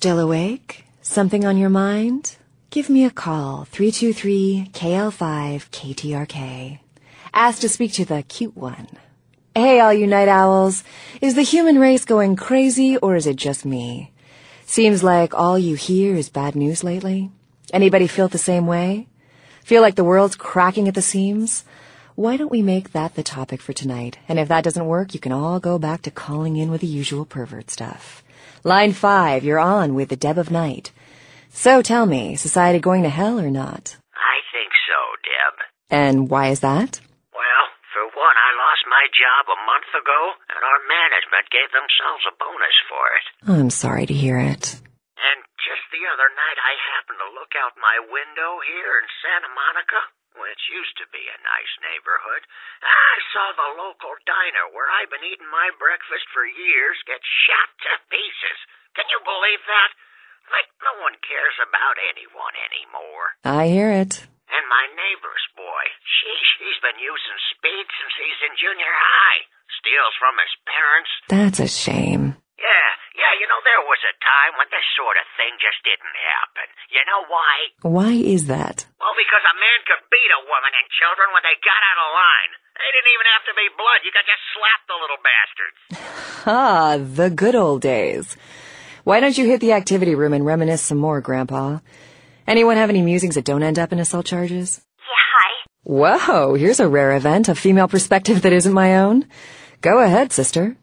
Still awake? Something on your mind? Give me a call, 323-KL5-KTRK. Ask to speak to the cute one. Hey, all you night owls. Is the human race going crazy, or is it just me? Seems like all you hear is bad news lately. Anybody feel the same way? Feel like the world's cracking at the seams? Why don't we make that the topic for tonight? And if that doesn't work, you can all go back to calling in with the usual pervert stuff. Line 5, you're on with the Deb of Night. So tell me, society going to hell or not? I think so, Deb. And why is that? Well, for one, I lost my job a month ago, and our management gave themselves a bonus for it. I'm sorry to hear it. And just the other night, I happened to look out my window here in Santa Monica, which used to be a nice neighborhood. I saw the local diner where I've been eating my breakfast for years get shot to pieces. Can you believe that? Like, no one cares about anyone anymore. I hear it. And my neighbor's boy, he's been using speed since he's in junior high. Steals from his parents. That's a shame. Yeah, you know, there was a time when this sort of thing just didn't happen. You know why? Why is that? Well, because a man could beat a woman and children when they got out of line. They didn't even have to be blood. You could just slap the little bastards. Ah, the good old days. Why don't you hit the activity room and reminisce some more, Grandpa? Anyone have any musings that don't end up in assault charges? Yeah, hi. Whoa, here's a rare event, a female perspective that isn't my own. Go ahead, sister.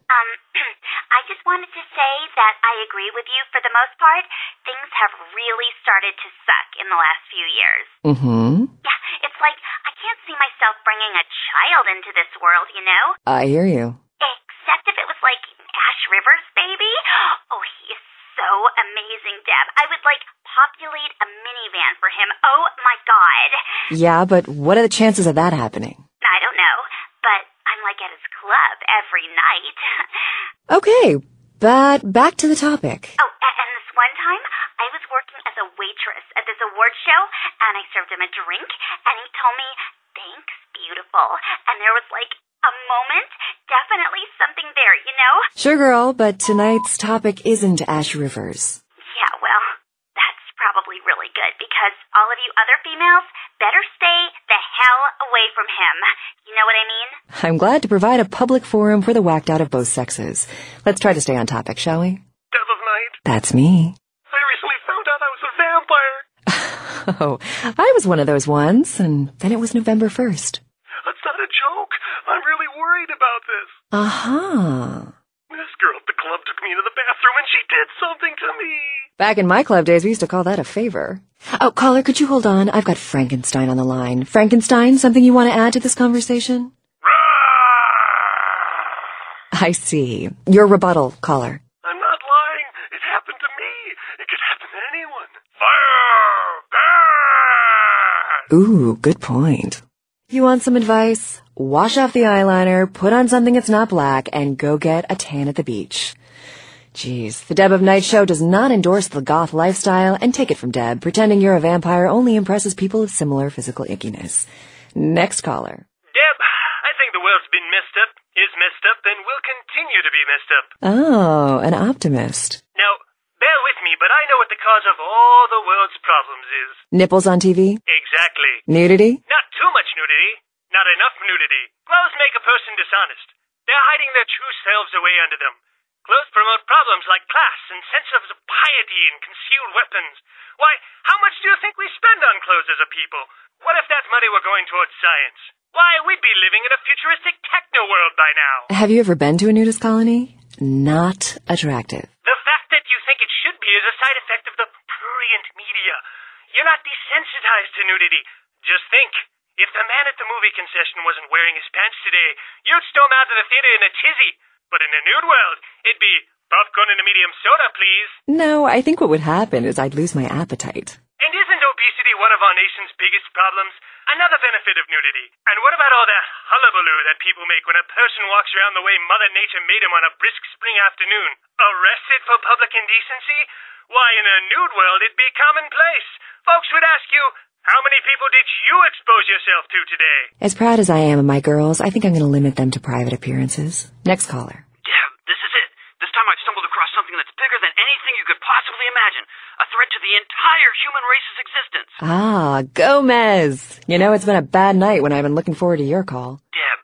I just wanted to say that I agree with you for the most part. Things have really started to suck in the last few years. Mm-hmm. Yeah, it's like I can't see myself bringing a child into this world, you know? I hear you. Except if it was like Ash Rivers' baby. Oh, he is so amazing, Deb. I would like populate a minivan for him. Oh my God. Yeah, but what are the chances of that happening? I don't know, but I'm like at his club every night. Okay, but back to the topic. Oh, and this one time, I was working as a waitress at this award show, and I served him a drink, and he told me, "Thanks, beautiful." And there was like a moment, definitely something there, you know? Sure, girl, but tonight's topic isn't Ash Rivers. Yeah, well, that's probably really good, because all of you other females better stay the hell away from him. You know what I mean? I'm glad to provide a public forum for the whacked out of both sexes. Let's try to stay on topic, shall we? Deb of Night. That's me. I recently found out I was a vampire. Oh, I was one of those once, and then it was November 1st. That's not a joke. I'm really worried about this. Uh-huh. This girl at the club took me into the bathroom and she did something to me. Back in my club days, we used to call that a favor. Oh, caller, could you hold on? I've got Frankenstein on the line. Frankenstein, something you want to add to this conversation? I see. Your rebuttal, caller. I'm not lying. It happened to me. It could happen to anyone. Fire! Ooh, good point. You want some advice? Wash off the eyeliner, put on something that's not black, and go get a tan at the beach. Jeez, the Deb of Night show does not endorse the goth lifestyle, and take it from Deb, pretending you're a vampire only impresses people of similar physical ickiness. Next caller. Deb, I think the world's been messed up, is messed up, and will continue to be messed up. Oh, an optimist. Now, bear with me, but I know what the cause of all the world's problems is. Nipples on TV? Exactly. Nudity? Not too much nudity. Not enough nudity. Clothes make a person dishonest. They're hiding their true selves away under them. Clothes promote problems like class and sense of piety and concealed weapons. Why, how much do you think we spend on clothes as a people? What if that money were going towards science? Why, we'd be living in a futuristic techno world by now. Have you ever been to a nudist colony? Not attractive. The fact that you think it should be is a side effect of the prurient media. You're not desensitized to nudity. Just think. If the man at the movie concession wasn't wearing his pants today, you'd storm out of the theater in a tizzy. But in a nude world, it'd be popcorn and a medium soda, please. No, I think what would happen is I'd lose my appetite. And isn't obesity one of our nation's biggest problems? Another benefit of nudity. And what about all that hullabaloo that people make when a person walks around the way Mother Nature made him on a brisk spring afternoon? Arrested for public indecency? Why, in a nude world, it'd be commonplace. Folks would ask you, how many people did you expose yourself to today? As proud as I am of my girls, I think I'm going to limit them to private appearances. Next caller. Yeah, this is it. The this time I've stumbled across something that's bigger than anything you could possibly imagine. A threat to the entire human race's existence. Ah, Gomez. You know, it's been a bad night when I've been looking forward to your call. Deb,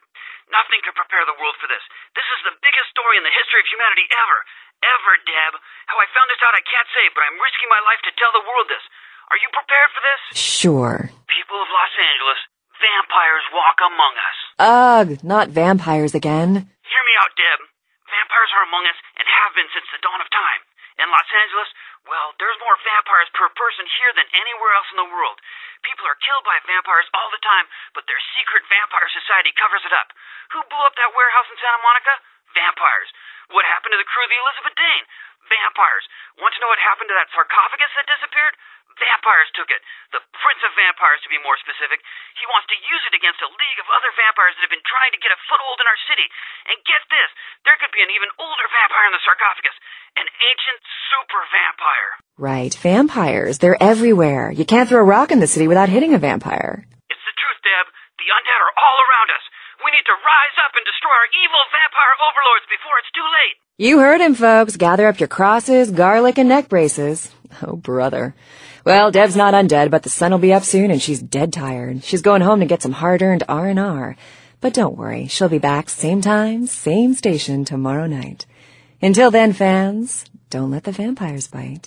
nothing can prepare the world for this. This is the biggest story in the history of humanity ever. Ever, Deb. How I found this out I can't say, but I'm risking my life to tell the world this. Are you prepared for this? Sure. People of Los Angeles, vampires walk among us. Ugh, not vampires again. Hear me out, Deb. Vampires are among us and have been since the dawn of time. In Los Angeles, well, there's more vampires per person here than anywhere else in the world. People are killed by vampires all the time, but their secret vampire society covers it up. Who blew up that warehouse in Santa Monica? Vampires. What happened to the crew of the Elizabeth Dane? Vampires. Want to know what happened to that sarcophagus that disappeared? Vampires took it. The Prince of Vampires, to be more specific. He wants to use it against a league of other vampires that have been trying to get a foothold in our city. And get this, there could be an even older vampire in the sarcophagus. An ancient super vampire. Right, vampires. They're everywhere. You can't throw a rock in the city without hitting a vampire. It's the truth, Deb. The undead are all around us. We need to rise up and destroy our evil vampire overlords before it's too late. You heard him, folks. Gather up your crosses, garlic, and neck braces. Oh, brother. Well, Deb's not undead, but the sun will be up soon, and she's dead tired. She's going home to get some hard-earned R&R. But don't worry, she'll be back same time, same station tomorrow night. Until then, fans, don't let the vampires bite.